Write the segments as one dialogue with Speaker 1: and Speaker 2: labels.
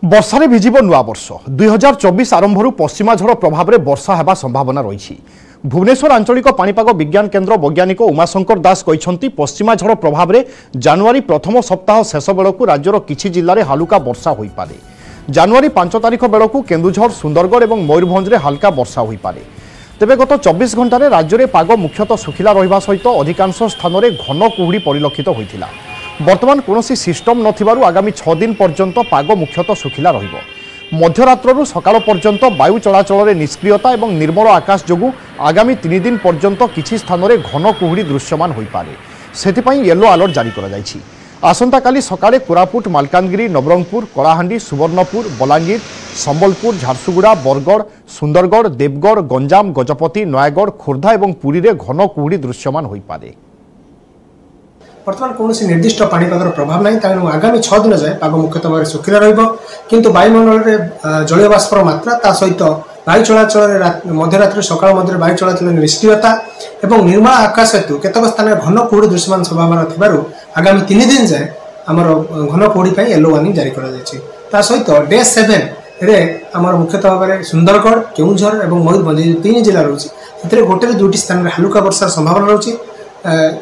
Speaker 1: वर्षारे भिजिब नुआ वर्ष 2024 आरंभ पश्चिमा झड़ प्रभाव में वर्षा होगा संभावना रही। भुवनेश्वर आंचलिक पाणीपाग विज्ञान केन्द्र वैज्ञानिक उमाशंकर दास कहते पश्चिमा झड़ प्रभाव में जानुआरी प्रथम सप्ताह शेष बेलू राज्यर किछि जिले में हालुका वर्षा हो पारे। जानुआरी 5 तारिख बेलू केन्दुझर सुंदरगढ़ और मयूरभंज में हाल्का वर्षा हो पारे। तेबे गत 24 घंटे राज्य में पाग मुख्यतः सुखिला रहिबा सहित अधिकांश स्थान में घन कुहुड़ी परिलक्षित होइथिला। वर्तमान कौनसी सिस्टम नथिबारु आगामी 6 दिन पर्यंत पाग मुख्यतः सुखिला रहिबो। मध्यरात्रु सकाळ पर्यंत वायु चलाचल में निष्क्रियता और निर्मल आकाश जोगु आगामी 3 दिन पर्यंत किछि स्थान में घन कुहुड़ी दृश्यमान हो पारे। सेथिपाई येलो अलर्ट जारी करा जायछि। आसंता काली सकाळे कोरापुट, मालकानगिरी, नवरंगपुर, कलाहांडी, सुवर्णपुर, बलांगीर, संबलपुर, झारसुगुड़ा, बरगढ़, सुंदरगढ़, देवगढ़, गंजाम, गजपति, नयागढ़, खोर्धा और पुरी में घन कुहुड़ी दृश्यमान हो पारे।
Speaker 2: बर्तमान कौन निर्दिष्ट पाणीपागर प्रभाव ना तेणु आगामी 6 दिन जाए पाग मुख्यतः भाव सुखिला रु वायुमंडल में जलीय बाष्पर मात्रा ता सहित वायु चलाचल मध्यरात्रि सकाळ मध्य वायु चलाचल निष्क्रियता और निर्मल आकाश हेतु केतक स्थान में घन कुहुड़ी दृश्यमान संभावना थिबारु आगामी 3 दिन जाए आमर घन कुहुड़ी पर येलो वार्निंग जारी करा सहित डे 7 रे आमर मुख्यतः भाव सुंदरगढ़, केन्दुझर और मयूरभंज 3 जिला रही गोटे 2टी स्थान में हालुका वर्षार संभावना रही।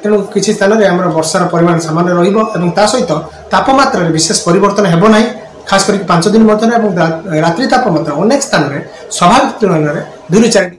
Speaker 2: तेणु किसी स्थान में वर्षार परिमाण सामान्य रहा सहित तापमात्रा विशेष परिवर्तन हेब ना खास करके 5 दिन मध्य रात्रि तापमात्रा अनेक स्थान में स्वाभाविक तुलन में 2 ରୁ 4